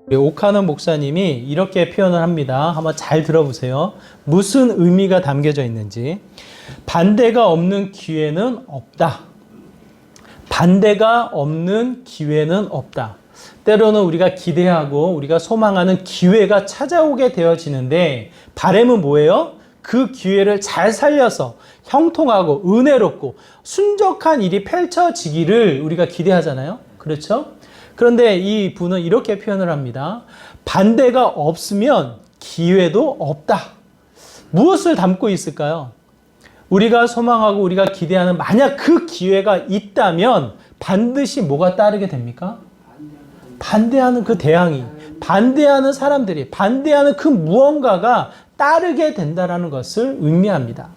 우리 오카노 목사님이 이렇게 표현을 합니다. 한번 잘 들어보세요. 무슨 의미가 담겨져 있는지. 반대가 없는 기회는 없다. 반대가 없는 기회는 없다. 때로는 우리가 기대하고 우리가 소망하는 기회가 찾아오게 되어지는데 바람은 뭐예요? 그 기회를 잘 살려서 형통하고 은혜롭고 순적한 일이 펼쳐지기를 우리가 기대하잖아요. 그렇죠? 그런데 이 분은 이렇게 표현을 합니다. 반대가 없으면 기회도 없다. 무엇을 담고 있을까요? 우리가 소망하고 우리가 기대하는 만약 그 기회가 있다면 반드시 뭐가 따르게 됩니까? 반대하는 그 대항이, 반대하는 사람들이, 반대하는 그 무언가가 따르게 된다는 것을 의미합니다.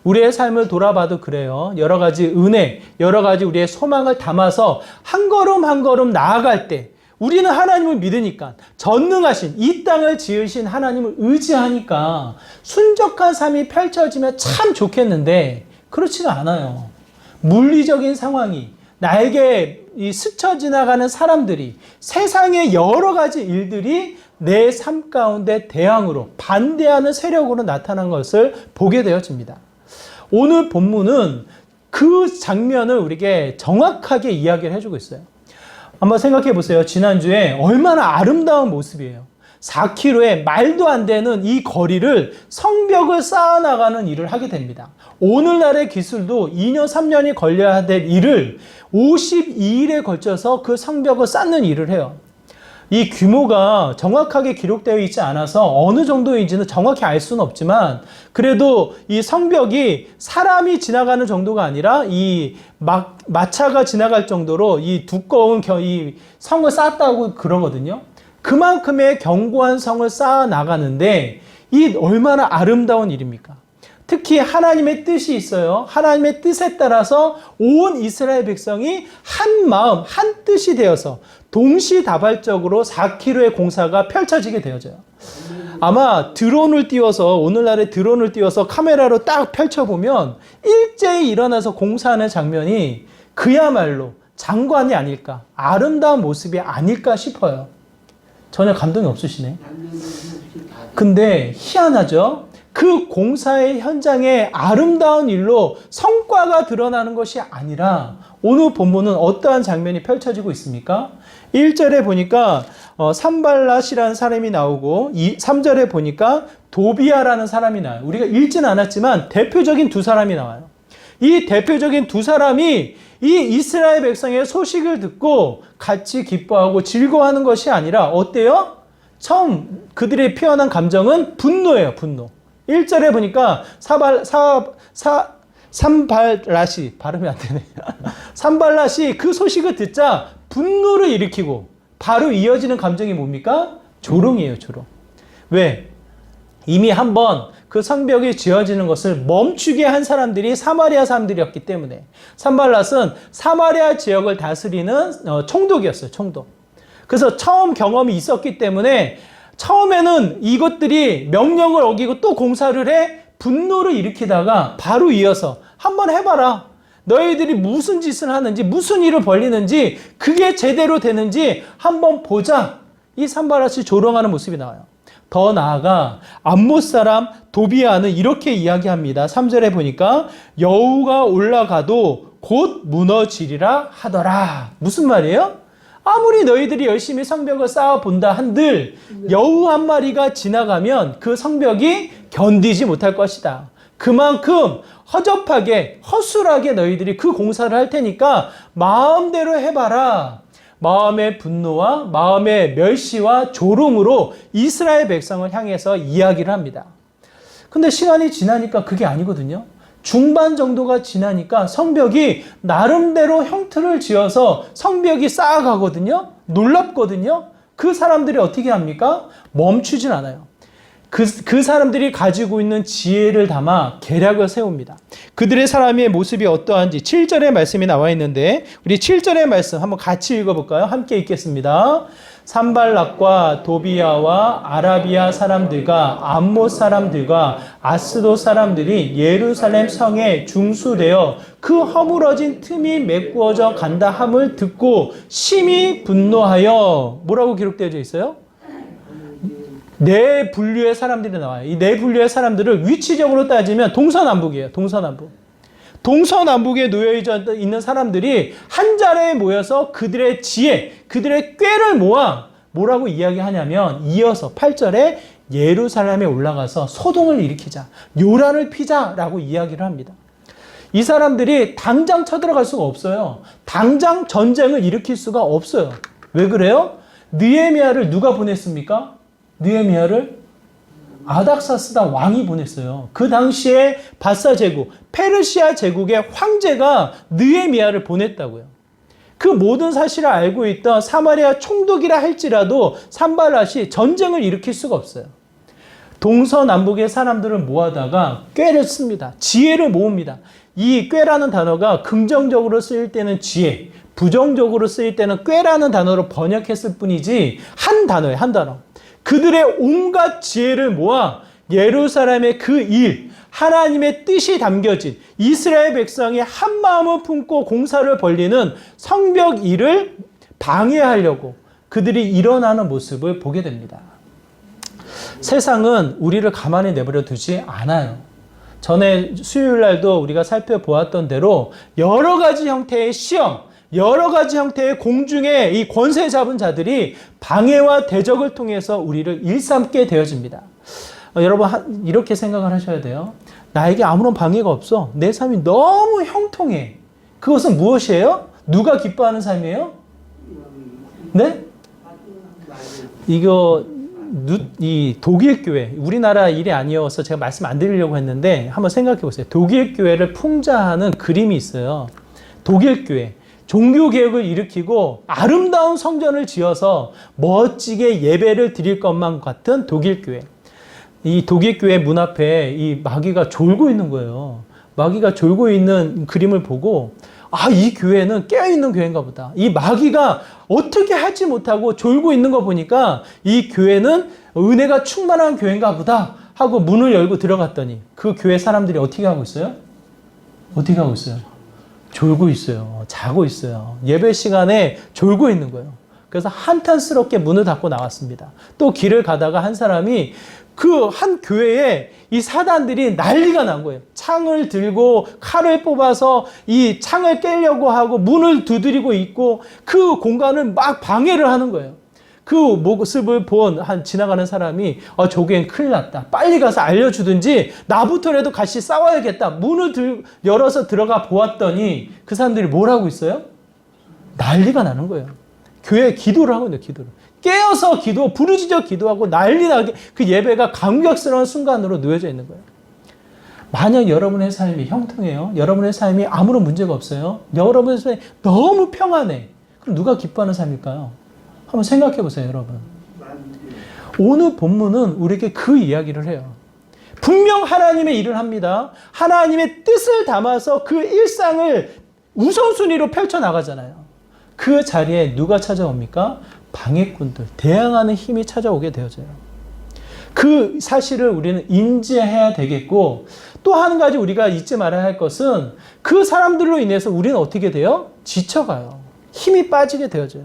우리의 삶을 돌아봐도 그래요. 여러 가지 은혜, 여러 가지 우리의 소망을 담아서 한 걸음 한 걸음 나아갈 때 우리는 하나님을 믿으니까 전능하신 이 땅을 지으신 하나님을 의지하니까 순적한 삶이 펼쳐지면 참 좋겠는데 그렇지가 않아요. 물리적인 상황이 나에게 스쳐 지나가는 사람들이 세상의 여러 가지 일들이 내 삶 가운데 대항으로 반대하는 세력으로 나타난 것을 보게 되어집니다. 오늘 본문은 그 장면을 우리에게 정확하게 이야기를 해주고 있어요. 한번 생각해 보세요. 지난주에 얼마나 아름다운 모습이에요. 4km의 말도 안 되는 이 거리를 성벽을 쌓아나가는 일을 하게 됩니다. 오늘날의 기술도 2년, 3년이 걸려야 될 일을 52일에 걸쳐서 그 성벽을 쌓는 일을 해요. 이 규모가 정확하게 기록되어 있지 않아서 어느 정도인지는 정확히 알 수는 없지만 그래도 이 성벽이 사람이 지나가는 정도가 아니라 이 마차가 지나갈 정도로 이 두꺼운 이 성을 쌓았다고 그러거든요. 그만큼의 견고한 성을 쌓아 나가는데 이 얼마나 아름다운 일입니까? 특히 하나님의 뜻이 있어요. 하나님의 뜻에 따라서 온 이스라엘 백성이 한 마음, 한 뜻이 되어서 동시다발적으로 4km의 공사가 펼쳐지게 되어져요. 아마 드론을 띄워서 오늘날의 드론을 띄워서 카메라로 딱 펼쳐보면 일제히 일어나서 공사하는 장면이 그야말로 장관이 아닐까, 아름다운 모습이 아닐까 싶어요. 전혀 감동이 없으시네. 근데 희한하죠? 그 공사의 현장에 아름다운 일로 성과가 드러나는 것이 아니라 오늘 본문은 어떠한 장면이 펼쳐지고 있습니까? 1절에 보니까 산발랏이라는 사람이 나오고 3절에 보니까 도비아라는 사람이 나와요. 우리가 읽지는 않았지만 대표적인 두 사람이 나와요. 이 대표적인 두 사람이 이 이스라엘 백성의 소식을 듣고 같이 기뻐하고 즐거워하는 것이 아니라 어때요? 처음 그들의 표현한 감정은 분노예요. 분노. 1절에 보니까 산발랏이 발음이 안 되네. 산발랏이 그 소식을 듣자 분노를 일으키고 바로 이어지는 감정이 뭡니까? 조롱이에요, 조롱. 왜? 이미 한번 그 성벽이 지어지는 것을 멈추게 한 사람들이 사마리아 사람들이었기 때문에 산발랏은 사마리아 지역을 다스리는 총독이었어요, 총독. 그래서 처음 경험이 있었기 때문에 처음에는 이것들이 명령을 어기고 또 공사를 해 분노를 일으키다가 바로 이어서 한번 해봐라. 너희들이 무슨 짓을 하는지 무슨 일을 벌리는지 그게 제대로 되는지 한번 보자. 이 산발랏이 조롱하는 모습이 나와요. 더 나아가 암못 사람 도비아는 이렇게 이야기합니다. 3절에 보니까 여우가 올라가도 곧 무너지리라 하더라. 무슨 말이에요? 아무리 너희들이 열심히 성벽을 쌓아본다 한들 여우 한 마리가 지나가면 그 성벽이 견디지 못할 것이다. 그만큼 허접하게 허술하게 너희들이 그 공사를 할 테니까 마음대로 해봐라. 마음의 분노와 마음의 멸시와 조롱으로 이스라엘 백성을 향해서 이야기를 합니다. 근데 시간이 지나니까 그게 아니거든요. 중반 정도가 지나니까 성벽이 나름대로 형틀을 지어서 성벽이 쌓아가거든요. 놀랍거든요. 그 사람들이 어떻게 합니까? 멈추진 않아요. 그 사람들이 가지고 있는 지혜를 담아 계략을 세웁니다. 그들의 사람의 모습이 어떠한지 7절의 말씀이 나와 있는데 우리 7절의 말씀 한번 같이 읽어볼까요? 함께 읽겠습니다. 산발랏과 도비아와 아라비아 사람들과 암못 사람들과 아스돗 사람들이 예루살렘 성에 중수되어 그 허물어진 틈이 메꾸어져 간다 함을 듣고 심히 분노하여 뭐라고 기록되어 있어요? 네 분류의 사람들이 나와요. 이 네 분류의 사람들을 위치적으로 따지면 동서남북이에요. 동서남북. 동서남북에 놓여 있는 사람들이 한 자리에 모여서 그들의 지혜, 그들의 꾀를 모아 뭐라고 이야기하냐면 이어서 8절에 예루살렘에 올라가서 소동을 일으키자, 요란을 피자라고 이야기를 합니다. 이 사람들이 당장 쳐들어갈 수가 없어요. 당장 전쟁을 일으킬 수가 없어요. 왜 그래요? 느헤미야를 누가 보냈습니까? 느헤미야를 아닥사스다 왕이 보냈어요. 그 당시에 바사 제국, 페르시아 제국의 황제가 느헤미야를 보냈다고요. 그 모든 사실을 알고 있던 사마리아 총독이라 할지라도 산발랏이 전쟁을 일으킬 수가 없어요. 동서남북의 사람들을 모아다가 꾀를 씁니다. 지혜를 모읍니다. 이 꾀라는 단어가 긍정적으로 쓰일 때는 지혜, 부정적으로 쓰일 때는 꾀라는 단어로 번역했을 뿐이지 한 단어예요. 한 단어. 그들의 온갖 지혜를 모아 예루살렘의 그 일, 하나님의 뜻이 담겨진 이스라엘 백성이 한 마음을 품고 공사를 벌리는 성벽 일을 방해하려고 그들이 일어나는 모습을 보게 됩니다. 세상은 우리를 가만히 내버려 두지 않아요. 전에 수요일 날도 우리가 살펴보았던 대로 여러 가지 형태의 시험, 여러 가지 형태의 공중의 이 권세 잡은 자들이 방해와 대적을 통해서 우리를 일삼게 되어집니다. 여러분 이렇게 생각을 하셔야 돼요. 나에게 아무런 방해가 없어. 내 삶이 너무 형통해. 그것은 무엇이에요? 누가 기뻐하는 삶이에요? 네? 이 독일 교회, 우리나라 일이 아니어서 제가 말씀 안 드리려고 했는데 한번 생각해 보세요. 독일 교회를 풍자하는 그림이 있어요. 독일 교회. 종교개혁을 일으키고 아름다운 성전을 지어서 멋지게 예배를 드릴 것만 같은 독일 교회. 이 독일 교회 문 앞에 이 마귀가 졸고 있는 거예요. 마귀가 졸고 있는 그림을 보고 이 교회는 깨어있는 교회인가 보다. 이 마귀가 어떻게 하지 못하고 졸고 있는 거 보니까 이 교회는 은혜가 충만한 교회인가 보다 하고 문을 열고 들어갔더니 그 교회 사람들이 어떻게 하고 있어요? 어떻게 하고 있어요? 졸고 있어요. 자고 있어요. 예배 시간에 졸고 있는 거예요. 그래서 한탄스럽게 문을 닫고 나왔습니다. 또 길을 가다가 한 사람이 그 한 교회에 이 사단들이 난리가 난 거예요. 창을 들고 칼을 뽑아서 이 창을 깨려고 하고 문을 두드리고 있고 그 공간을 막 방해를 하는 거예요. 그 모습을 본 지나가는 사람이 저 교회는 큰일 났다. 빨리 가서 알려주든지 나부터라도 같이 싸워야겠다. 문을 열어서 들어가 보았더니 그 사람들이 뭘 하고 있어요? 난리가 나는 거예요. 교회에 기도를 하고 있는 기도를. 깨어서 기도, 부르짖어 기도하고 난리 나게 그 예배가 감격스러운 순간으로 놓여져 있는 거예요. 만약 여러분의 삶이 형통해요. 여러분의 삶이 아무런 문제가 없어요. 여러분의 삶이 너무 평안해. 그럼 누가 기뻐하는 삶일까요? 한번 생각해 보세요, 여러분. 오늘 본문은 우리에게 그 이야기를 해요. 분명 하나님의 일을 합니다. 하나님의 뜻을 담아서 그 일상을 우선순위로 펼쳐나가잖아요. 그 자리에 누가 찾아옵니까? 방해꾼들, 대항하는 힘이 찾아오게 되어져요. 그 사실을 우리는 인지해야 되겠고, 또 한 가지 우리가 잊지 말아야 할 것은 그 사람들로 인해서 우리는 어떻게 돼요? 지쳐가요. 힘이 빠지게 되어져요.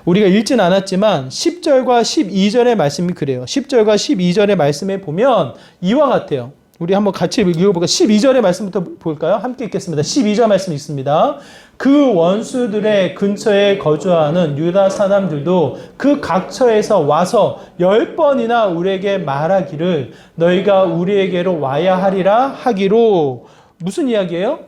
우리가 읽진 않았지만 10절과 12절의 말씀이 그래요. 10절과 12절의 말씀에 보면 이와 같아요. 우리 한번 같이 읽어볼까요? 12절의 말씀부터 볼까요? 함께 읽겠습니다. 12절 말씀 있습니다. 그 원수들의 근처에 거주하는 유다 사람들도 그 각처에서 와서 10번이나 우리에게 말하기를 너희가 우리에게로 와야 하리라 하기로. 무슨 이야기예요?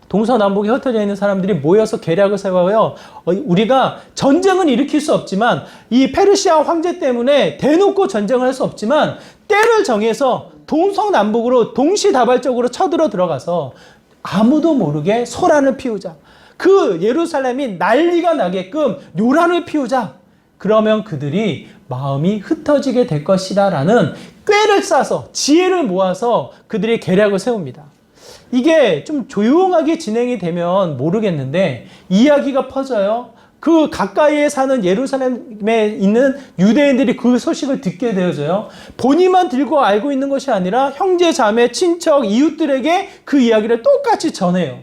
동서남북에 흩어져 있는 사람들이 모여서 계략을 세워요. 우리가 전쟁은 일으킬 수 없지만 이 페르시아 황제 때문에 대놓고 전쟁을 할 수 없지만 때를 정해서 동서남북으로 동시다발적으로 쳐들어 들어가서 아무도 모르게 소란을 피우자. 그 예루살렘이 난리가 나게끔 요란을 피우자. 그러면 그들이 마음이 흩어지게 될 것이다 라는 꾀를 싸서 지혜를 모아서 그들이 계략을 세웁니다. 이게 좀 조용하게 진행이 되면 모르겠는데 이야기가 퍼져요. 그 가까이에 사는 예루살렘에 있는 유대인들이 그 소식을 듣게 되어져요. 본인만 들고 알고 있는 것이 아니라 형제, 자매, 친척, 이웃들에게 그 이야기를 똑같이 전해요.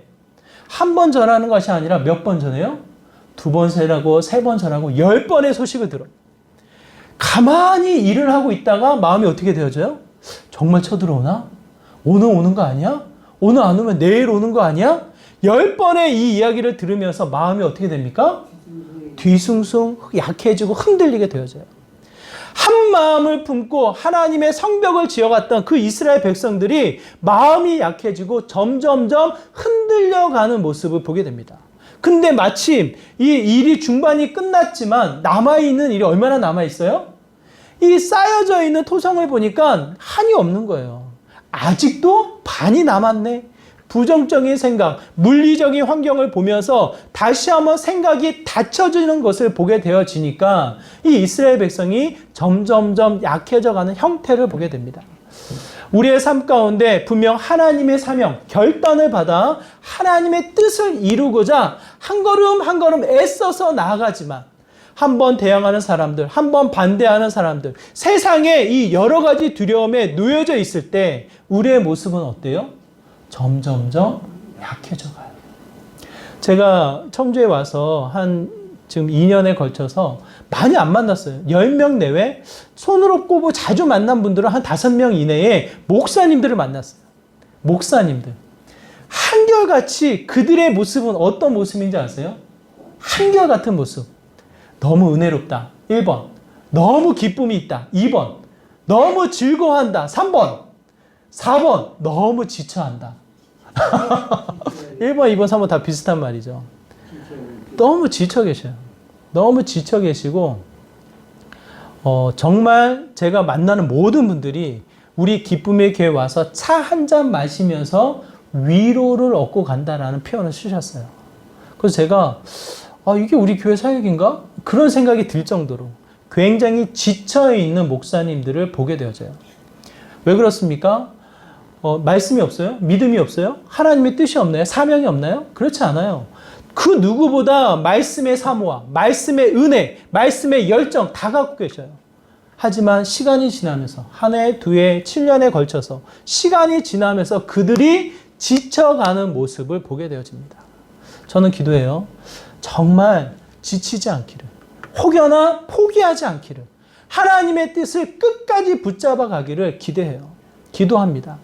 한 번 전하는 것이 아니라 몇 번 전해요? 2번 전하고 3번 전하고 10번의 소식을 들어요. 가만히 일을 하고 있다가 마음이 어떻게 되어져요? 정말 쳐들어오나? 오늘 오는 거 아니야? 오늘 안 오면 내일 오는 거 아니야? 10번의 이 이야기를 들으면서 마음이 어떻게 됩니까? 뒤숭숭 약해지고 흔들리게 되어져요. 한 마음을 품고 하나님의 성벽을 지어갔던 그 이스라엘 백성들이 마음이 약해지고 점점점 흔들려가는 모습을 보게 됩니다. 근데 마침 이 일이 중반이 끝났지만 남아있는 일이 얼마나 남아있어요? 이 쌓여져 있는 토성을 보니까 한이 없는 거예요. 아직도 반이 남았네. 부정적인 생각, 물리적인 환경을 보면서 다시 한번 생각이 닫혀지는 것을 보게 되어지니까 이 이스라엘 백성이 점점점 약해져가는 형태를 보게 됩니다. 우리의 삶 가운데 분명 하나님의 사명, 결단을 받아 하나님의 뜻을 이루고자 한 걸음 한 걸음 애써서 나아가지만 한 번 대항하는 사람들, 한 번 반대하는 사람들, 세상에 이 여러 가지 두려움에 놓여져 있을 때 우리의 모습은 어때요? 점점점 약해져 가요. 제가 청주에 와서 지금 2년에 걸쳐서 많이 안 만났어요. 10명 내외 손으로 꼽고 자주 만난 분들은 한 5명 이내에 목사님들을 만났어요. 목사님들. 한결같이 그들의 모습은 어떤 모습인지 아세요? 한결같은 모습. 너무 은혜롭다. 1번. 너무 기쁨이 있다. 2번. 너무 즐거워한다. 3번. 4번. 너무 지쳐한다. 1번, 2번, 3번 다 비슷한 말이죠. 너무 지쳐 계셔요. 너무 지쳐 계시고 정말 제가 만나는 모든 분들이 우리 기쁨의 교회 와서 차 한 잔 마시면서 위로를 얻고 간다라는 표현을 쓰셨어요. 그래서 제가 이게 우리 교회 사역인가? 그런 생각이 들 정도로 굉장히 지쳐있는 목사님들을 보게 되어져요. 왜 그렇습니까? 말씀이 없어요? 믿음이 없어요? 하나님의 뜻이 없나요? 사명이 없나요? 그렇지 않아요. 그 누구보다 말씀의 사모와 말씀의 은혜, 말씀의 열정 다 갖고 계셔요. 하지만 시간이 지나면서 한 해, 두 해, 7년에 걸쳐서 시간이 지나면서 그들이 지쳐가는 모습을 보게 되어집니다. 저는 기도해요. 정말 지치지 않기를, 혹여나 포기하지 않기를, 하나님의 뜻을 끝까지 붙잡아 가기를 기도합니다.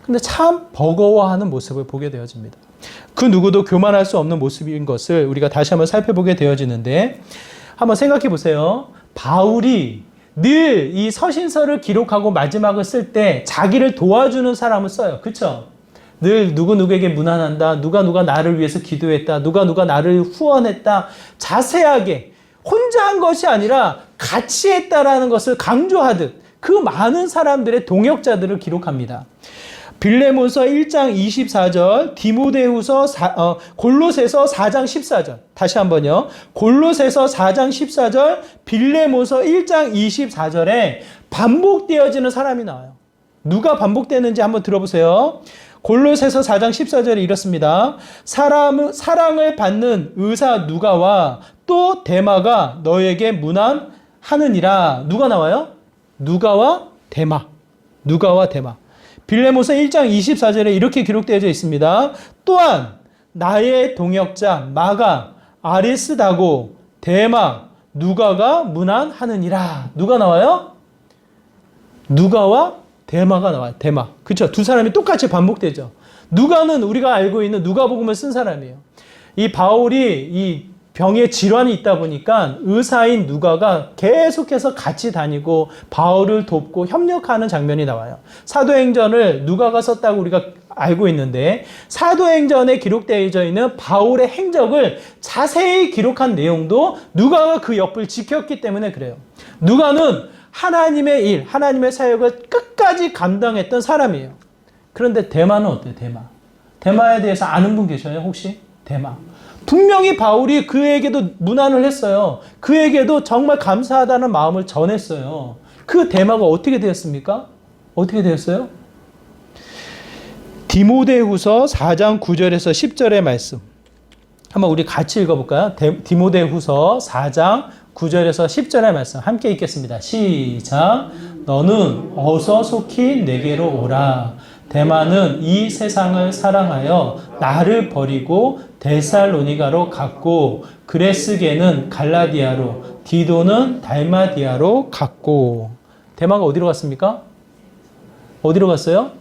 근데 참 버거워하는 모습을 보게 되어집니다. 그 누구도 교만할 수 없는 모습인 것을 우리가 다시 한번 살펴보게 되어지는데, 한번 생각해 보세요. 바울이 늘 이 서신서를 기록하고 마지막을 쓸 때 자기를 도와주는 사람을 써요. 그렇죠? 늘 누구누구에게 문안한다. 누가 나를 위해서 기도했다. 누가 나를 후원했다. 자세하게 혼자 한 것이 아니라 같이 했다라는 것을 강조하듯 그 많은 사람들의 동역자들을 기록합니다. 빌레몬서 1장 24절, 골로새서 4장 14절. 다시 한번요. 골로새서 4장 14절, 빌레몬서 1장 24절에 반복되어지는 사람이 나와요. 누가 반복되는지 한번 들어보세요. 골로새서 4장 14절에 이렇습니다. 사랑을 받는 의사 누가와 또 데마가 너에게 문안하느니라. 누가 나와요? 누가와 데마. 빌레몬서 1장 24절에 이렇게 기록되어져 있습니다. 또한 나의 동역자 마가, 아리스다고, 데마, 누가가 문안하느니라. 누가 나와요? 누가와 데마가 나와요. 데마. 그렇죠? 두 사람이 똑같이 반복되죠. 누가는 우리가 알고 있는 누가복음을 쓴 사람이에요. 이 바울이 이 병에 질환이 있다 보니까 의사인 누가가 계속해서 같이 다니고 바울을 돕고 협력하는 장면이 나와요. 사도행전을 누가가 썼다고 우리가 알고 있는데, 사도행전에 기록되어져 있는 바울의 행적을 자세히 기록한 내용도 누가가 그 옆을 지켰기 때문에 그래요. 누가는 하나님의 일, 하나님의 사역을 끝까지 감당했던 사람이에요. 그런데 데마는 어때요? 데마에 대해서 아는 분 계셔요? 혹시? 데마. 분명히 바울이 그에게도 문안을 했어요. 그에게도 정말 감사하다는 마음을 전했어요. 그 데마가 어떻게 되었습니까? 어떻게 되었어요? 디모데후서 4장 9절에서 10절의 말씀. 한번 우리 같이 읽어볼까요? 디모데후서 4장 9절에서 10절의 말씀 함께 읽겠습니다. 시작. 너는 어서 속히 내게로 오라. 대마는 이 세상을 사랑하여 나를 버리고 데살로니가로 갔고 그레스게는 갈라디아로 디도는 달마디아로 갔고. 대마가 어디로 갔습니까? 어디로 갔어요?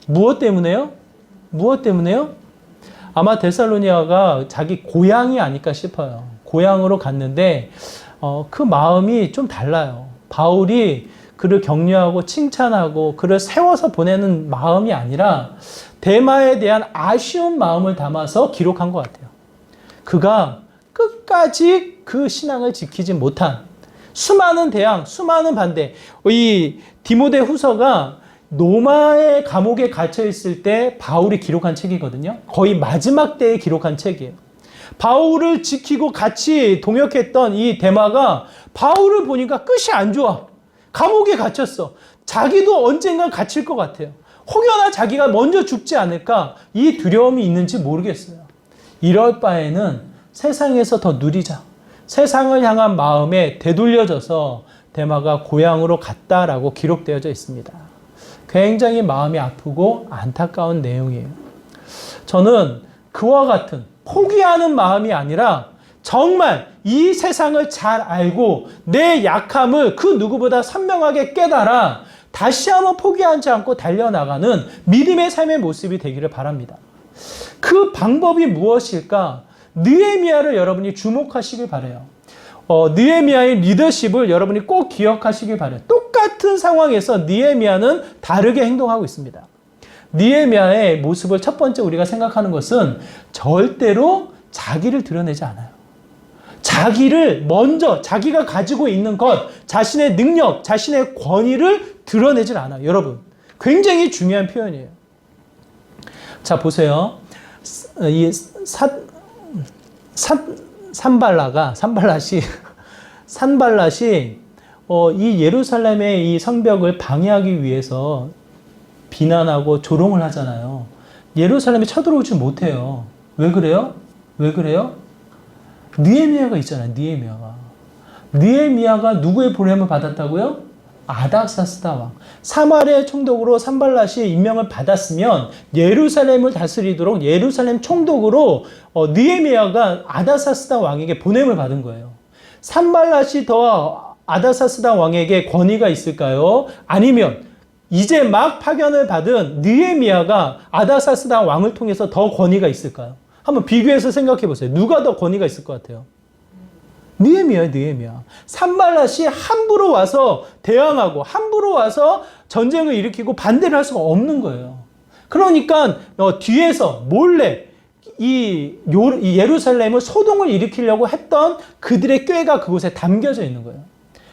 무엇 때문에요? 무엇 때문에요? 아마 데살로니가가 자기 고향이 아닐까 싶어요. 고향으로 갔는데 그 마음이 좀 달라요. 바울이 그를 격려하고 칭찬하고 그를 세워서 보내는 마음이 아니라 대마에 대한 아쉬운 마음을 담아서 기록한 것 같아요. 그가 끝까지 그 신앙을 지키지 못한 수많은 대항, 수많은 반대. 이 디모데 후서가 로마의 감옥에 갇혀 있을 때 바울이 기록한 책이거든요. 거의 마지막 때에 기록한 책이에요. 바울을 지키고 같이 동역했던 이 대마가 바울을 보니까 끝이 안 좋아. 감옥에 갇혔어. 자기도 언젠가 갇힐 것 같아요. 혹여나 자기가 먼저 죽지 않을까 이 두려움이 있는지 모르겠어요. 이럴 바에는 세상에서 더 누리자. 세상을 향한 마음에 되돌려져서 대마가 고향으로 갔다라고 기록되어져 있습니다. 굉장히 마음이 아프고 안타까운 내용이에요. 저는 그와 같은 포기하는 마음이 아니라 정말 이 세상을 잘 알고 내 약함을 그 누구보다 선명하게 깨달아 다시 한번 포기하지 않고 달려나가는 믿음의 삶의 모습이 되기를 바랍니다. 그 방법이 무엇일까? 느헤미야를 여러분이 주목하시길 바라요. 느헤미야의 리더십을 여러분이 꼭 기억하시길 바라요. 똑같은 상황에서 느헤미야는 다르게 행동하고 있습니다. 느헤미야의 모습을 첫 번째 우리가 생각하는 것은 절대로 자기를 드러내지 않아요. 자기를 먼저 자기가 가지고 있는 것, 자신의 능력, 자신의 권위를 드러내질 않아요. 여러분, 굉장히 중요한 표현이에요. 자, 보세요. 이 산발랏이 이 예루살렘의 이 성벽을 방해하기 위해서 비난하고 조롱을 하잖아요. 예루살렘에 쳐들어오지 못해요. 왜 그래요? 왜 그래요? 느헤미야가 있잖아요. 느헤미야가 누구의 보냄을 받았다고요? 아닥사스다 왕. 사마리아 총독으로 산발랏이 임명을 받았으면 예루살렘을 다스리도록 예루살렘 총독으로 느헤미야가 아닥사스다 왕에게 보냄을 받은 거예요. 산발랏이 더 아닥사스다 왕에게 권위가 있을까요? 아니면 이제 막 파견을 받은 느헤미야가 아닥사스다 왕을 통해서 더 권위가 있을까요? 한번 비교해서 생각해 보세요. 누가 더 권위가 있을 것 같아요? 느헤미야. 산발랏이 함부로 와서 대항하고 함부로 와서 전쟁을 일으키고 반대를 할 수가 없는 거예요. 그러니까 뒤에서 몰래 이 예루살렘을 소동을 일으키려고 했던 그들의 꾀가 그곳에 담겨져 있는 거예요.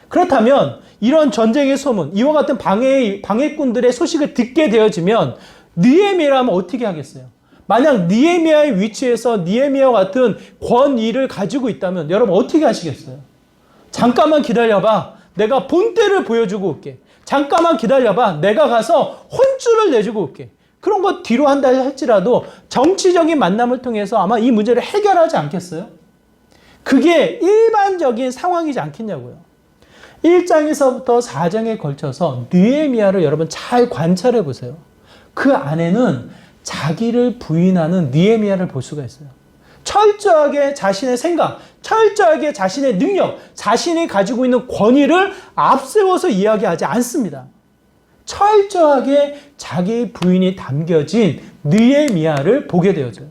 그렇다면 이런 전쟁의 소문, 이와 같은 방해꾼들의 소식을 듣게 되어지면 느헤미야라면 어떻게 하겠어요? 만약 느헤미야의 위치에서 느헤미야와 같은 권위를 가지고 있다면 여러분 어떻게 하시겠어요? 잠깐만 기다려봐. 내가 본때를 보여주고 올게. 잠깐만 기다려봐. 내가 가서 혼쭐을 내주고 올게. 그런 거 뒤로 한다 할지라도 정치적인 만남을 통해서 아마 이 문제를 해결하지 않겠어요? 그게 일반적인 상황이지 않겠냐고요. 1장에서부터 4장에 걸쳐서 느헤미야를 여러분 잘 관찰해 보세요. 그 안에는 자기를 부인하는 느헤미야를 볼 수가 있어요. 철저하게 자신의 생각, 철저하게 자신의 능력, 자신이 가지고 있는 권위를 앞세워서 이야기하지 않습니다. 철저하게 자기 부인이 담겨진 느헤미야를 보게 되어져요.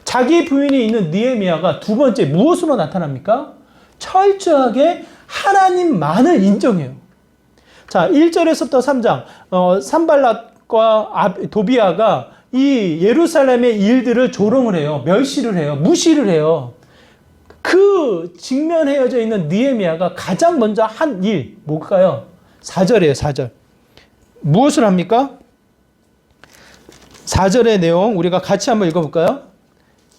자기 부인이 있는 느헤미야가 두 번째 무엇으로 나타납니까? 철저하게 하나님만을 인정해요. 자, 1절에서부터 3장, 산발랏과 도비아가 이 예루살렘의 일들을 조롱을 해요. 멸시를 해요. 무시를 해요. 그 직면해져 있는 느헤미야가 가장 먼저 한 일, 뭘까요? 4절이에요, 4절. 무엇을 합니까? 4절의 내용 우리가 같이 한번 읽어볼까요?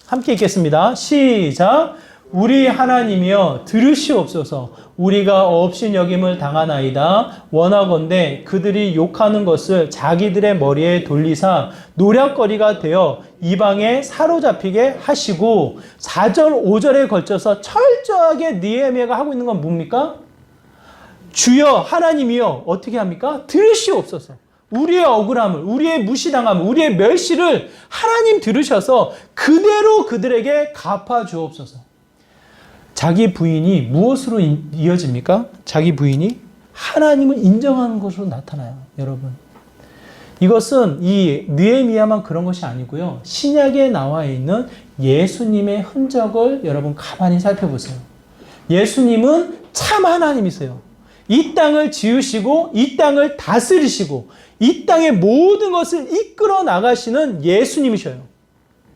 함께 읽겠습니다. 시작. 우리 하나님이여 들으시옵소서. 우리가 업신여김을 당하나이다. 원하건대 그들이 욕하는 것을 자기들의 머리에 돌리사 노략거리가 되어 이방에 사로잡히게 하시고 4절 5절에 걸쳐서 철저하게 느헤미야가 하고 있는 건 뭡니까? 주여 하나님이여 어떻게 합니까? 들으시옵소서. 우리의 억울함을, 우리의 무시당함을, 우리의 멸시를 하나님 들으셔서 그대로 그들에게 갚아 주옵소서. 자기 부인이 무엇으로 이어집니까? 자기 부인이 하나님을 인정하는 것으로 나타나요. 여러분. 이것은 이 느헤미야만 그런 것이 아니고요. 신약에 나와 있는 예수님의 흔적을 여러분 가만히 살펴보세요. 예수님은 참 하나님이세요. 이 땅을 지으시고 이 땅을 다스리시고 이 땅의 모든 것을 이끌어 나가시는 예수님이셔요.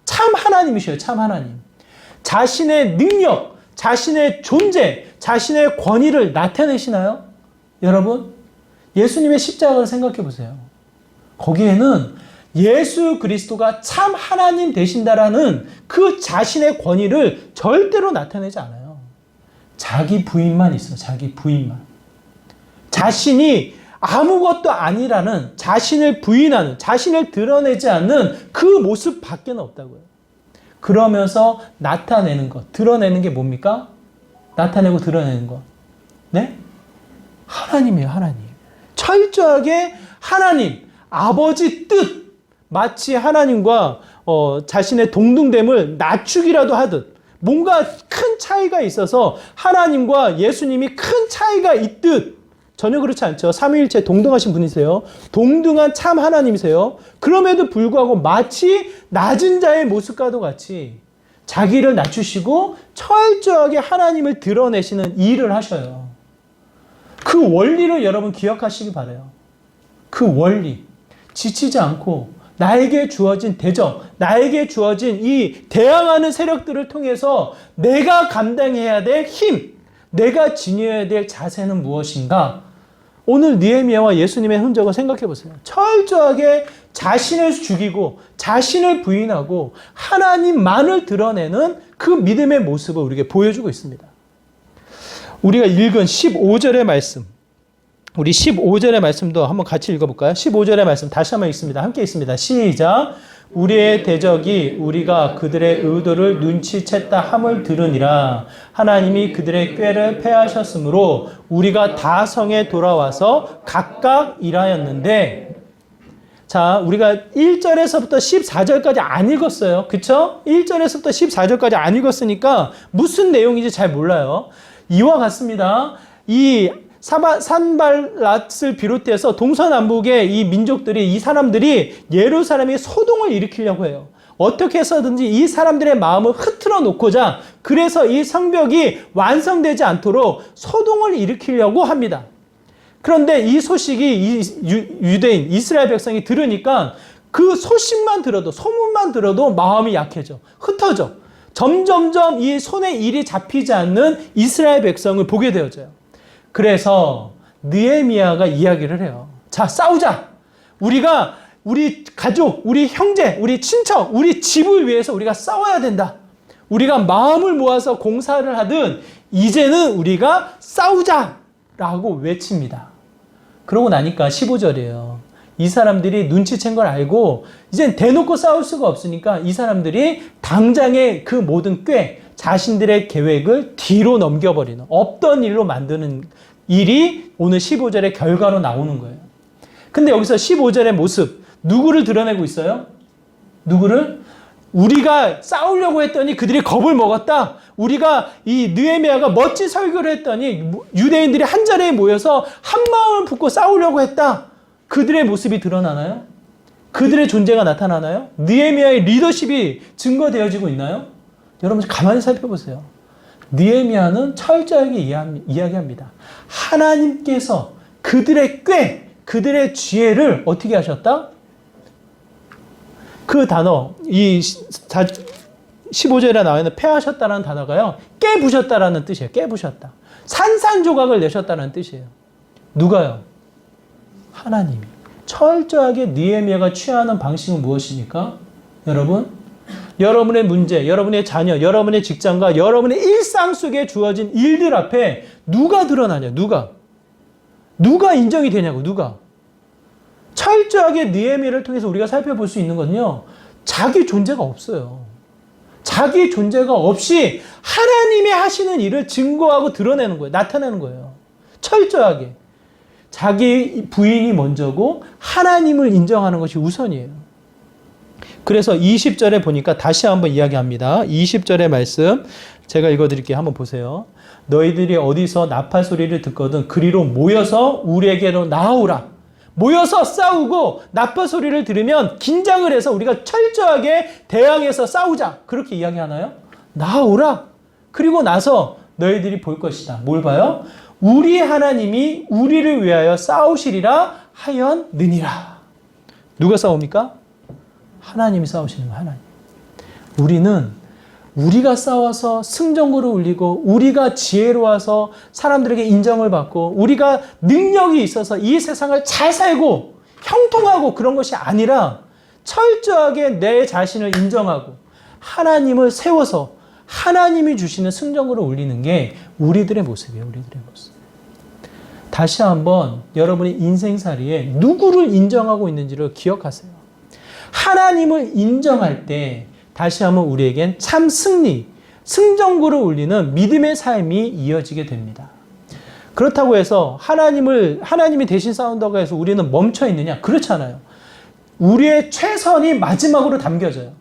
참 하나님이셔요. 참 하나님. 자신의 능력, 자신의 존재, 자신의 권위를 나타내시나요? 여러분, 예수님의 십자가를 생각해 보세요. 거기에는 예수 그리스도가 참 하나님 되신다라는 그 자신의 권위를 절대로 나타내지 않아요. 자기 부인만 있어요. 자기 부인만. 자신이 아무것도 아니라는, 자신을 부인하는, 자신을 드러내지 않는 그 모습밖에 없다고요. 그러면서 나타내는 것, 드러내는 게 뭡니까? 나타내고 드러내는 것. 네? 하나님이에요, 하나님. 철저하게 하나님, 아버지 뜻, 마치 하나님과 자신의 동등됨을 낮추기라도 하듯 뭔가 큰 차이가 있어서 하나님과 예수님이 큰 차이가 있듯 전혀 그렇지 않죠. 삼위일체 동등하신 분이세요. 동등한 참 하나님이세요. 그럼에도 불구하고 마치 낮은 자의 모습과도 같이 자기를 낮추시고 철저하게 하나님을 드러내시는 일을 하셔요. 그 원리를 여러분 기억하시기 바라요. 그 원리. 지치지 않고 나에게 주어진 대적, 나에게 주어진 이 대항하는 세력들을 통해서 내가 감당해야 될 힘, 내가 지녀야 될 자세는 무엇인가? 오늘 느헤미야와 예수님의 흔적을 생각해 보세요. 철저하게 자신을 죽이고 자신을 부인하고 하나님만을 드러내는 그 믿음의 모습을 우리에게 보여주고 있습니다. 우리가 읽은 15절의 말씀, 우리 15절의 말씀도 한번 같이 읽어볼까요? 15절의 말씀 다시 한번 읽습니다. 함께 읽습니다. 시작. 우리의 대적이 우리가 그들의 의도를 눈치챘다 함을 들으니라. 하나님이 그들의 꾀를 패하셨으므로 우리가 다 성에 돌아와서 각각 일하였는데, 자, 우리가 1절에서부터 14절까지 안 읽었어요. 그쵸? 1절에서부터 14절까지 안 읽었으니까 무슨 내용인지 잘 몰라요. 이와 같습니다. 이 산발랏을 비롯해서 동서남북의 이 민족들이, 이 사람들이 예루살렘에 소동을 일으키려고 해요. 어떻게 해서든지 이 사람들의 마음을 흐트러 놓고자, 그래서 이 성벽이 완성되지 않도록 소동을 일으키려고 합니다. 그런데 이 소식이 유대인, 이스라엘 백성이 들으니까 그 소식만 들어도, 소문만 들어도 마음이 약해져, 흩어져. 점점점 이 손에 일이 잡히지 않는 이스라엘 백성을 보게 되어져요. 그래서 느헤미야가 이야기를 해요. 자, 싸우자. 우리가 우리 가족, 우리 형제, 우리 친척, 우리 집을 위해서 우리가 싸워야 된다. 우리가 마음을 모아서 공사를 하든 이제는 우리가 싸우자라고 외칩니다. 그러고 나니까 15절이에요. 이 사람들이 눈치챈 걸 알고 이젠 대놓고 싸울 수가 없으니까 이 사람들이 당장의 그 모든 꾀, 자신들의 계획을 뒤로 넘겨버리는, 없던 일로 만드는 일이 오늘 15절의 결과로 나오는 거예요. 근데 여기서 15절의 모습, 누구를 드러내고 있어요? 누구를? 우리가 싸우려고 했더니 그들이 겁을 먹었다. 우리가 이 느헤미야가 멋진 설교를 했더니 유대인들이 한 자리에 모여서 한 마음을 품고 싸우려고 했다. 그들의 모습이 드러나나요? 그들의 존재가 나타나나요? 느헤미야의 리더십이 증거되어지고 있나요? 여러분 가만히 살펴보세요. 느헤미야는 철저하게 이야기합니다. 하나님께서 그들의 꾀, 그들의 지혜를 어떻게 하셨다? 그 단어, 이 15절에 나와 있는 패하셨다라는 단어가요, 깨부셨다라는 뜻이에요. 깨부셨다. 산산조각을 내셨다는 뜻이에요. 누가요? 하나님이. 철저하게 느헤미야가 취하는 방식은 무엇입니까? 여러분, 여러분의 문제, 여러분의 자녀, 여러분의 직장과 여러분의 일상 속에 주어진 일들 앞에 누가 드러나냐? 누가 인정이 되냐고? 누가? 철저하게 느헤미야를 통해서 우리가 살펴볼 수 있는 건요, 자기 존재가 없어요. 자기 존재가 없이 하나님이 하시는 일을 증거하고 드러내는 거예요. 나타내는 거예요. 철저하게. 자기 부인이 먼저고 하나님을 인정하는 것이 우선이에요. 그래서 20절에 보니까 다시 한번 이야기합니다. 20절의 말씀 제가 읽어드릴게요. 한번 보세요. 너희들이 어디서 나팔 소리를 듣거든 그리로 모여서 우리에게로 나아오라. 모여서 싸우고 나팔 소리를 들으면 긴장을 해서 우리가 철저하게 대항해서 싸우자. 그렇게 이야기하나요? 나아오라. 그리고 나서 너희들이 볼 것이다. 뭘 봐요? 우리 하나님이 우리를 위하여 싸우시리라 하였느니라. 누가 싸웁니까? 하나님이 싸우시는 거예요. 하나님. 우리는 우리가 싸워서 승전구를 울리고 우리가 지혜로워서 사람들에게 인정을 받고 우리가 능력이 있어서 이 세상을 잘 살고 형통하고 그런 것이 아니라 철저하게 내 자신을 인정하고 하나님을 세워서 하나님이 주시는 승전구를 울리는 게 우리들의 모습이에요. 우리들의 모습. 다시 한번 여러분의 인생살이에 누구를 인정하고 있는지를 기억하세요. 하나님을 인정할 때 다시 한번 우리에겐 참 승리, 승전구를 울리는 믿음의 삶이 이어지게 됩니다. 그렇다고 해서 하나님이 대신 싸운다고 해서 우리는 멈춰 있느냐? 그렇잖아요. 우리의 최선이 마지막으로 담겨져요.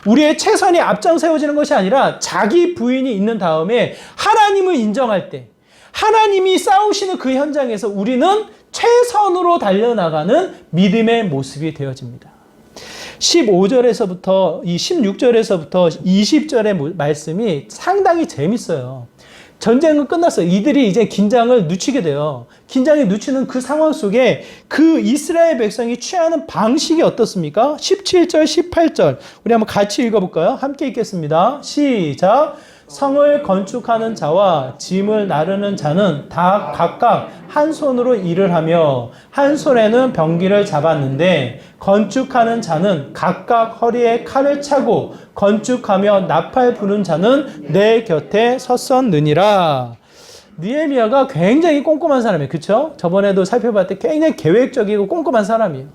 우리의 최선이 앞장 세워지는 것이 아니라 자기 부인이 있는 다음에 하나님을 인정할 때 하나님이 싸우시는 그 현장에서 우리는 최선으로 달려나가는 믿음의 모습이 되어집니다. 15절에서부터 이 16절에서부터 20절의 말씀이 상당히 재밌어요. 전쟁은 끝났어요. 이들이 이제 긴장을 늦추게 돼요. 긴장이 늦추는 그 상황 속에 그 이스라엘 백성이 취하는 방식이 어떻습니까? 17절, 18절. 우리 한번 같이 읽어볼까요? 함께 읽겠습니다. 시작. 성을 건축하는 자와 짐을 나르는 자는 다 각각 한 손으로 일을 하며 한 손에는 병기를 잡았는데 건축하는 자는 각각 허리에 칼을 차고 건축하며 나팔 부는 자는 내 곁에 섰었느니라. 느헤미야가 굉장히 꼼꼼한 사람이에요. 그렇죠? 저번에도 살펴봤을 때 굉장히 계획적이고 꼼꼼한 사람이에요.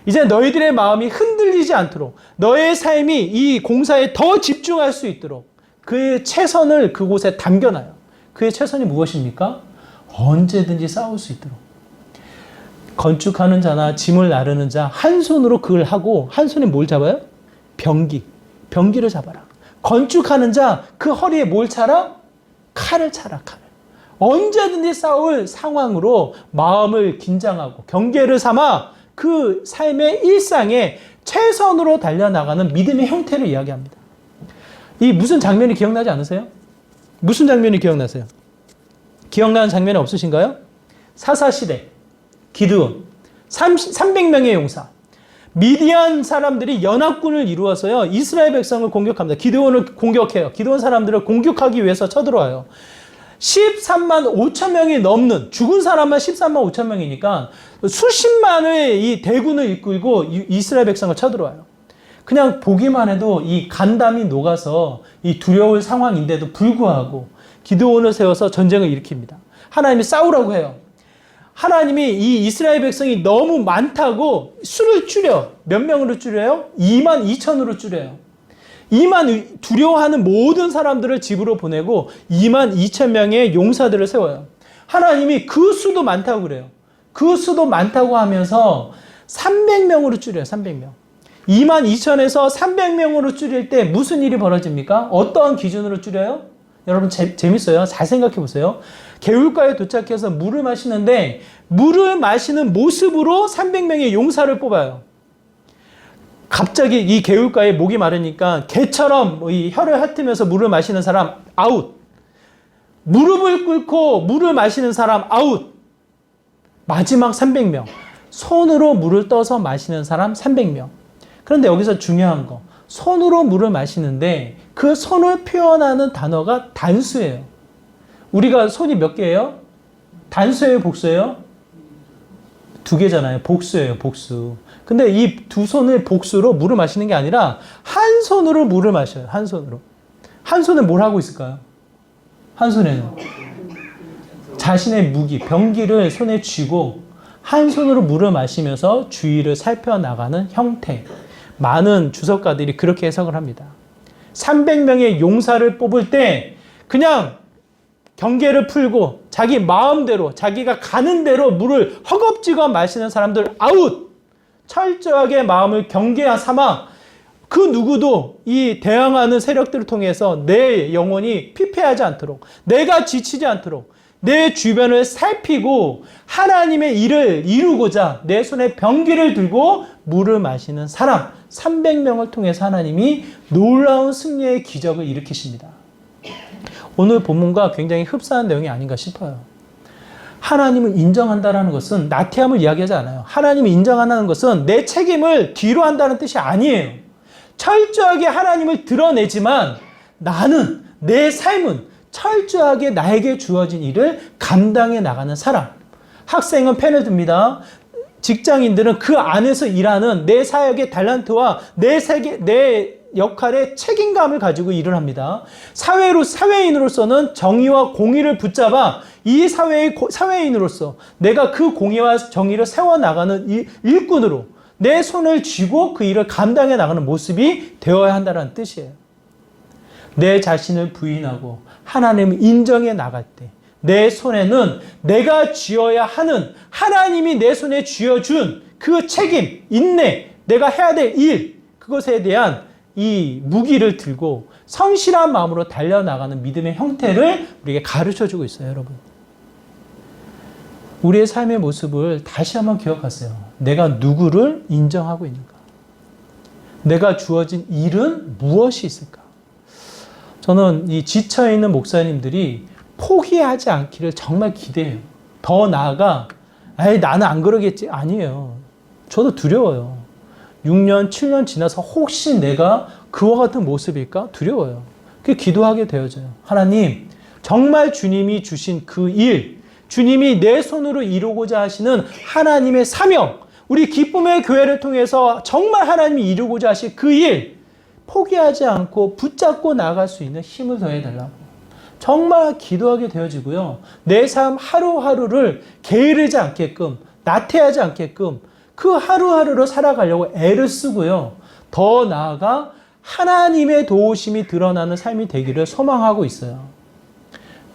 이제 너희들의 마음이 흔들리지 않도록 너의 삶이 이 공사에 더 집중할 수 있도록 그의 최선을 그곳에 담겨놔요. 그의 최선이 무엇입니까? 언제든지 싸울 수 있도록. 건축하는 자나 짐을 나르는 자 한 손으로 그걸 하고 한 손에 뭘 잡아요? 병기를 잡아라. 건축하는 자 그 허리에 뭘 차라? 칼을 차라. 칼을. 언제든지 싸울 상황으로 마음을 긴장하고 경계를 삼아 그 삶의 일상에 최선으로 달려나가는 믿음의 형태를 이야기합니다. 이 무슨 장면이 기억나지 않으세요? 무슨 장면이 기억나세요? 기억나는 장면이 없으신가요? 사사시대, 기드온, 300명의 용사. 미디안 사람들이 연합군을 이루어서요, 이스라엘 백성을 공격합니다. 기드온을 공격해요. 기드온 사람들을 공격하기 위해서 쳐들어와요. 13만 5천 명이 넘는, 죽은 사람만 13만 5천 명이니까 수십만의 이 대군을 이끌고 이스라엘 백성을 쳐들어와요. 그냥 보기만 해도 이 간담이 녹아서 이 두려울 상황인데도 불구하고 기드온을 세워서 전쟁을 일으킵니다. 하나님이 싸우라고 해요. 하나님이 이 이스라엘 백성이 너무 많다고 수를 줄여. 몇 명으로 줄여요? 2만 2천으로 줄여요. 두려워하는 모든 사람들을 집으로 보내고 2만 2천 명의 용사들을 세워요. 하나님이 그 수도 많다고 그래요. 그 수도 많다고 하면서 300명으로 줄여요. 300명. 2만 2천에서 300명으로 줄일 때 무슨 일이 벌어집니까? 어떠한 기준으로 줄여요? 여러분 재밌어요. 잘 생각해 보세요. 개울가에 도착해서 물을 마시는데 물을 마시는 모습으로 300명의 용사를 뽑아요. 갑자기 이 개울가에 목이 마르니까 개처럼 이 혀를 핥으면서 물을 마시는 사람 아웃. 무릎을 꿇고 물을 마시는 사람 아웃. 마지막 300명. 손으로 물을 떠서 마시는 사람 300명. 그런데 여기서 중요한 거. 손으로 물을 마시는데 그 손을 표현하는 단어가 단수예요. 우리가 손이 몇 개예요? 단수예요, 복수예요? 2개잖아요. 복수예요, 복수. 근데 이 두 손을 복수로 물을 마시는 게 아니라 한 손으로 물을 마셔요. 한 손으로. 한 손에 뭘 하고 있을까요? 한 손에는 자신의 무기, 병기를 손에 쥐고 한 손으로 물을 마시면서 주위를 살펴나가는 형태. 많은 주석가들이 그렇게 해석을 합니다. 300명의 용사를 뽑을 때 그냥 경계를 풀고 자기 마음대로 자기가 가는 대로 물을 허겁지겁 마시는 사람들 아웃! 철저하게 마음을 경계하 삼아 그 누구도 이 대항하는 세력들을 통해서 내 영혼이 피폐하지 않도록, 내가 지치지 않도록 내 주변을 살피고 하나님의 일을 이루고자 내 손에 병기를 들고 물을 마시는 사람 300명을 통해서 하나님이 놀라운 승리의 기적을 일으키십니다. 오늘 본문과 굉장히 흡사한 내용이 아닌가 싶어요. 하나님을 인정한다는 것은 나태함을 이야기하지 않아요. 하나님을 인정한다는 것은 내 책임을 뒤로 한다는 뜻이 아니에요. 철저하게 하나님을 드러내지만 나는, 내 삶은 철저하게 나에게 주어진 일을 감당해 나가는 사람. 학생은 펜을 듭니다. 직장인들은 그 안에서 일하는 내 사역의 달란트와 내 역할의 책임감을 가지고 일을 합니다. 사회인으로서는 정의와 공의를 붙잡아 이 사회인으로서 내가 그 공의와 정의를 세워나가는 일꾼으로 내 손을 쥐고 그 일을 감당해 나가는 모습이 되어야 한다는 뜻이에요. 내 자신을 부인하고 하나님을 인정해 나갈 때 내 손에는 내가 쥐어야 하는 하나님이 내 손에 쥐어준 그 책임, 인내, 내가 해야 될 일, 그것에 대한 이 무기를 들고 성실한 마음으로 달려나가는 믿음의 형태를 우리에게 가르쳐주고 있어요, 여러분. 우리의 삶의 모습을 다시 한번 기억하세요. 내가 누구를 인정하고 있는가? 내가 주어진 일은 무엇이 있을까? 저는 이 지쳐있는 목사님들이 포기하지 않기를 정말 기대해요. 더 나아가 나는 안 그러겠지. 아니에요. 저도 두려워요. 6년, 7년 지나서 혹시 내가 그와 같은 모습일까? 두려워요. 그게 기도하게 되어져요. 하나님, 정말 주님이 주신 그 일, 주님이 내 손으로 이루고자 하시는 하나님의 사명, 우리 기쁨의 교회를 통해서 정말 하나님이 이루고자 하실 그 일, 포기하지 않고 붙잡고 나갈 수 있는 힘을 더해달라고. 정말 기도하게 되어지고요. 내 삶 하루하루를 게으르지 않게끔, 나태하지 않게끔 그 하루하루를 살아가려고 애를 쓰고요. 더 나아가 하나님의 도우심이 드러나는 삶이 되기를 소망하고 있어요.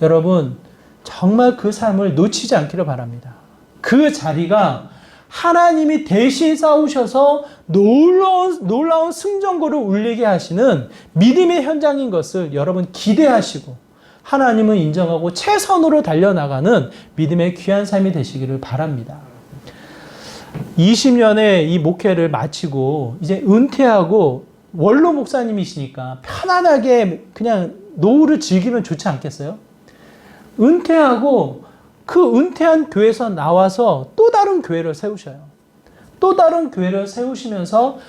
여러분, 정말 그 삶을 놓치지 않기를 바랍니다. 그 자리가 하나님이 대신 싸우셔서 놀라운 승전고를 울리게 하시는 믿음의 현장인 것을 여러분 기대하시고 하나님을 인정하고 최선으로 달려나가는 믿음의 귀한 삶이 되시기를 바랍니다. 20년의 이 목회를 마치고 이제 은퇴하고 원로 목사님이시니까 편안하게 그냥 노후를 즐기면 좋지 않겠어요? 은퇴하고 그 은퇴한 교회에서 나와서 또 다른 교회를 세우셔요. 또 다른 교회를 세우시면서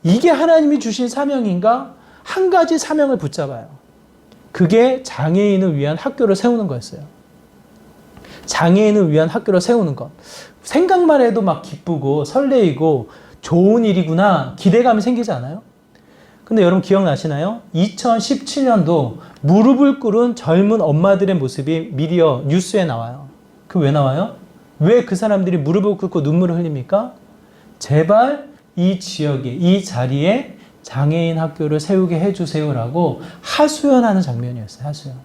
이게 하나님이 주신 사명인가? 한 가지 사명을 붙잡아요. 그게 장애인을 위한 학교를 세우는 거였어요. 장애인을 위한 학교를 세우는 것. 생각만 해도 막 기쁘고 설레이고 좋은 일이구나 기대감이 생기지 않아요? 근데 여러분 기억나시나요? 2017년도 무릎을 꿇은 젊은 엄마들의 모습이 미디어 뉴스에 나와요. 그 왜 나와요? 왜 그 사람들이 무릎을 꿇고 눈물을 흘립니까? 제발 이 지역에, 이 자리에 장애인 학교를 세우게 해주세요라고 하소연하는 장면이었어요. 하소연.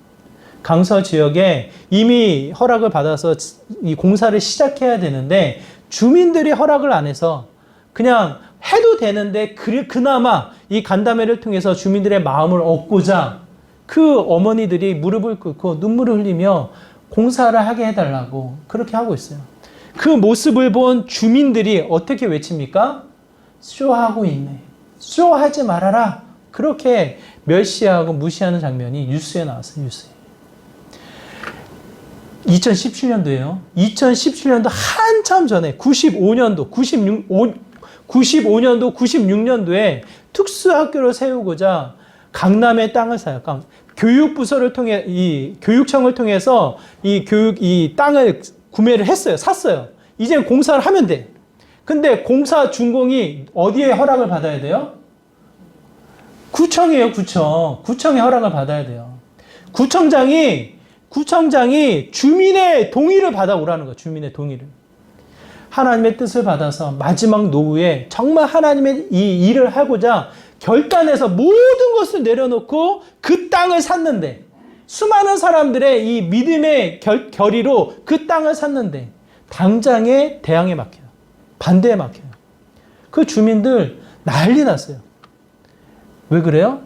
강서 지역에 이미 허락을 받아서 이 공사를 시작해야 되는데 주민들이 허락을 안 해서 그냥 해도 되는데 그나마 이 간담회를 통해서 주민들의 마음을 얻고자 그 어머니들이 무릎을 꿇고 눈물을 흘리며 공사를 하게 해달라고 그렇게 하고 있어요. 그 모습을 본 주민들이 어떻게 외칩니까? 쇼하고 있네. 쇼하지 말아라. 그렇게 멸시하고 무시하는 장면이 뉴스에 나왔어요. 뉴스에. 2017년도에요. 2017년도 한참 전에 95년도, 96년도에 특수학교를 세우고자 강남에 땅을 사요. 교육부서를 통해, 교육청을 통해서 이 땅을 구매를 했어요. 샀어요. 이제 공사를 하면 돼. 근데 공사 준공이 어디에 허락을 받아야 돼요? 구청이에요, 구청. 구청에 허락을 받아야 돼요. 구청장이 주민의 동의를 받아오라는 거예요. 주민의 동의를. 하나님의 뜻을 받아서 마지막 노후에 정말 하나님의 이 일을 하고자 결단해서 모든 것을 내려놓고 그 땅을 샀는데 수많은 사람들의 이 믿음의 결의로 그 땅을 샀는데 당장에 대항에 막혀요. 반대에 막혀요. 그 주민들 난리 났어요. 왜 그래요?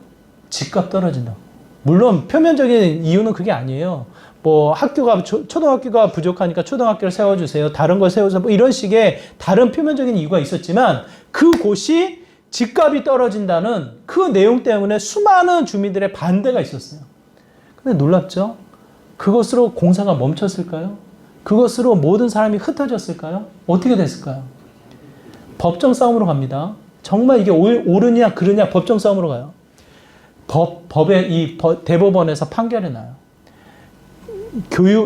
집값 떨어진다고. 물론 표면적인 이유는 그게 아니에요. 뭐 학교가 초등학교가 부족하니까 초등학교를 세워주세요. 다른 걸 세워서 뭐 이런 식의 다른 표면적인 이유가 있었지만 그곳이 집값이 떨어진다는 그 내용 때문에 수많은 주민들의 반대가 있었어요. 근데 놀랍죠? 그것으로 공사가 멈췄을까요? 그것으로 모든 사람이 흩어졌을까요? 어떻게 됐을까요? 법정 싸움으로 갑니다. 정말 이게 옳으냐 그르냐 법정 싸움으로 가요. 대법원에서 판결이 나요.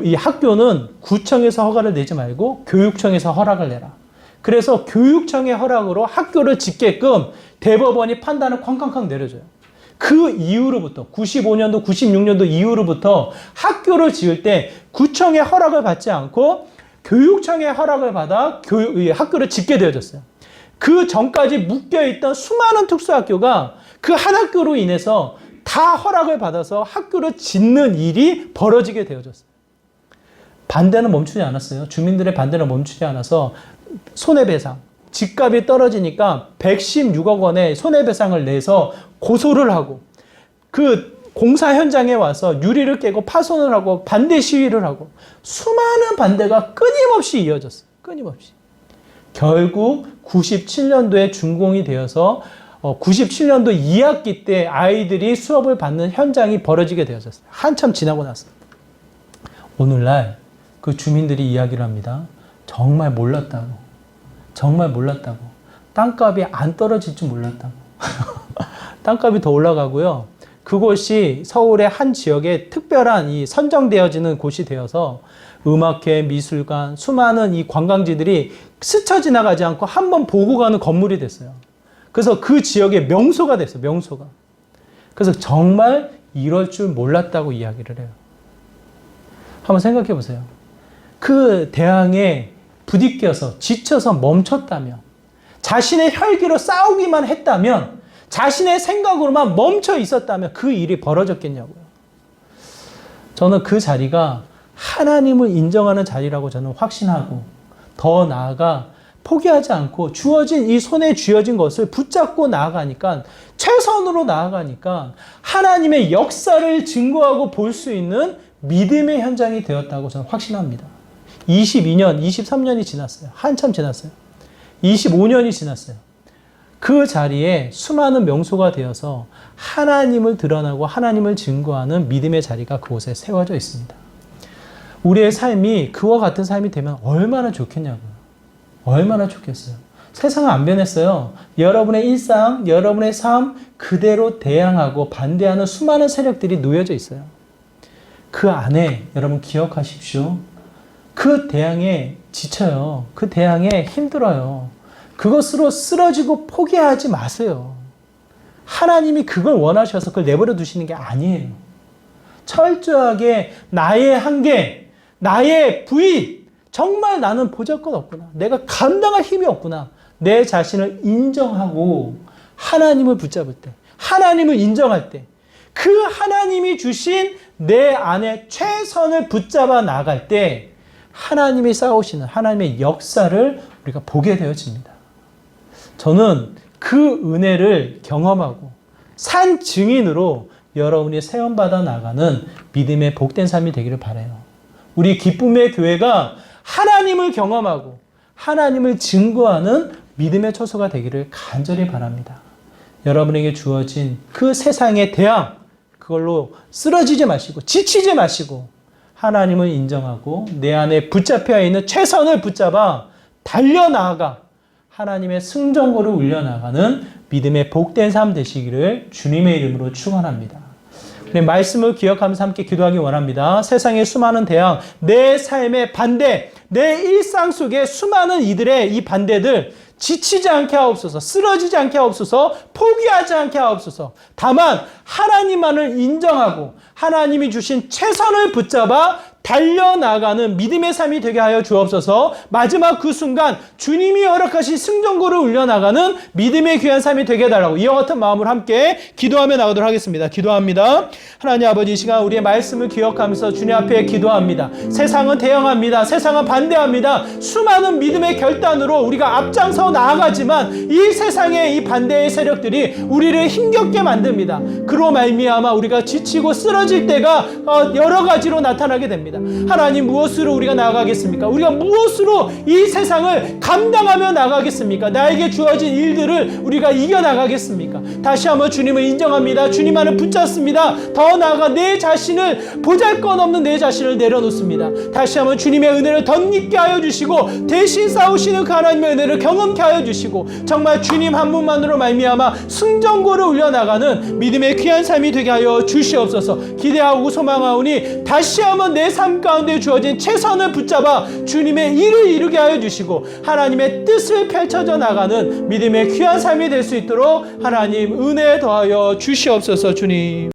이 학교는 구청에서 허가를 내지 말고 교육청에서 허락을 내라. 그래서 교육청의 허락으로 학교를 짓게끔 대법원이 판단을 쾅쾅쾅 내려줘요. 그 이후로부터 95년도, 96년도 이후로부터 학교를 지을 때 구청의 허락을 받지 않고 교육청의 허락을 받아 학교를 짓게 되어졌어요. 그 전까지 묶여있던 수많은 특수학교가 그 한 학교로 인해서 다 허락을 받아서 학교를 짓는 일이 벌어지게 되어졌어요. 반대는 멈추지 않았어요. 주민들의 반대는 멈추지 않아서 손해배상, 집값이 떨어지니까 116억 원의 손해배상을 내서 고소를 하고 그 공사 현장에 와서 유리를 깨고 파손을 하고 반대 시위를 하고 수많은 반대가 끊임없이 이어졌어요. 끊임없이. 결국 97년도에 준공이 되어서 97년도 2학기 때 아이들이 수업을 받는 현장이 벌어지게 되어졌어요. 한참 지나고 났어요. 오늘날 그 주민들이 이야기를 합니다. 정말 몰랐다고. 정말 몰랐다고. 땅값이 안 떨어질 줄 몰랐다고. 땅값이 더 올라가고요. 그곳이 서울의 한 지역에 특별한 이 선정되어지는 곳이 되어서 음악회, 미술관, 수많은 이 관광지들이 스쳐 지나가지 않고 한번 보고 가는 건물이 됐어요. 그래서 그 지역의 명소가 됐어요. 명소가. 그래서 정말 이럴 줄 몰랐다고 이야기를 해요. 한번 생각해 보세요. 그 대항에 부딪혀서 지쳐서 멈췄다면, 자신의 혈기로 싸우기만 했다면, 자신의 생각으로만 멈춰 있었다면 그 일이 벌어졌겠냐고요. 저는 그 자리가 하나님을 인정하는 자리라고 저는 확신하고, 더 나아가 포기하지 않고 주어진 이 손에 쥐어진 것을 붙잡고 나아가니까, 최선으로 나아가니까 하나님의 역사를 증거하고 볼 수 있는 믿음의 현장이 되었다고 저는 확신합니다. 22년, 23년이 지났어요. 한참 지났어요. 25년이 지났어요. 그 자리에 수많은 명소가 되어서 하나님을 드러나고 하나님을 증거하는 믿음의 자리가 그곳에 세워져 있습니다. 우리의 삶이 그와 같은 삶이 되면 얼마나 좋겠냐고요. 얼마나 좋겠어요. 세상은 안 변했어요. 여러분의 일상, 여러분의 삶 그대로 대항하고 반대하는 수많은 세력들이 놓여져 있어요. 그 안에 여러분 기억하십시오. 그 대항에 지쳐요. 그 대항에 힘들어요. 그것으로 쓰러지고 포기하지 마세요. 하나님이 그걸 원하셔서 그걸 내버려 두시는 게 아니에요. 철저하게 나의 한계, 나의 부인, 정말 나는 보잘것없구나. 내가 감당할 힘이 없구나. 내 자신을 인정하고 하나님을 붙잡을 때, 하나님을 인정할 때, 그 하나님이 주신 내 안에 최선을 붙잡아 나갈 때 하나님이 싸우시는 하나님의 역사를 우리가 보게 되어집니다. 저는 그 은혜를 경험하고 산 증인으로 여러분이 세움받아 나가는 믿음의 복된 삶이 되기를 바라요. 우리 기쁨의 교회가 하나님을 경험하고 하나님을 증거하는 믿음의 처소가 되기를 간절히 바랍니다. 여러분에게 주어진 그 세상의 대항, 그걸로 쓰러지지 마시고 지치지 마시고 하나님을 인정하고 내 안에 붙잡혀 있는 최선을 붙잡아 달려나아가 하나님의 승전고를 울려나가는 믿음의 복된 삶 되시기를 주님의 이름으로 축원합니다. 우리 말씀을 기억하면서 함께 기도하기 원합니다. 세상의 수많은 대항, 내 삶의 반대, 내 일상 속에 수많은 이들의 이 반대들 지치지 않게 하옵소서, 쓰러지지 않게 하옵소서, 포기하지 않게 하옵소서. 다만 하나님만을 인정하고 하나님이 주신 최선을 붙잡아 달려나가는 믿음의 삶이 되게 하여 주옵소서. 마지막 그 순간 주님이 허락하신 승전고를 울려나가는 믿음의 귀한 삶이 되게 해달라고 이와 같은 마음으로 함께 기도하며 나가도록 하겠습니다. 기도합니다. 하나님 아버지, 이 시간 우리의 말씀을 기억하면서 주님 앞에 기도합니다. 세상은 대응합니다. 세상은 반대합니다. 수많은 믿음의 결단으로 우리가 앞장서 나아가지만 이 세상의 이 반대의 세력들이 우리를 힘겹게 만듭니다. 그로 말미암아 우리가 지치고 쓰러질 때가 여러 가지로 나타나게 됩니다. 하나님, 무엇으로 우리가 나아가겠습니까? 우리가 무엇으로 이 세상을 감당하며 나가겠습니까? 나에게 주어진 일들을 우리가 이겨나가겠습니까? 다시 한번 주님을 인정합니다. 주님만을 붙잡습니다. 더 나아가 내 자신을, 보잘것없는 내 자신을 내려놓습니다. 다시 한번 주님의 은혜를 덧입게 하여 주시고 대신 싸우시는 그 하나님의 은혜를 경험케 하여 주시고 정말 주님 한 분만으로 말미암아 승전고를 울려나가는 믿음의 귀한 삶이 되게 하여 주시옵소서. 기대하고 소망하오니 다시 한번 내 삶 가운데 주어진 최선을 붙잡아 주님의 일을 이루게 하여 주시고 하나님의 뜻을 펼쳐져 나가는 믿음의 귀한 삶이 될 수 있도록 하나님 은혜 더하여 주시옵소서. 주님.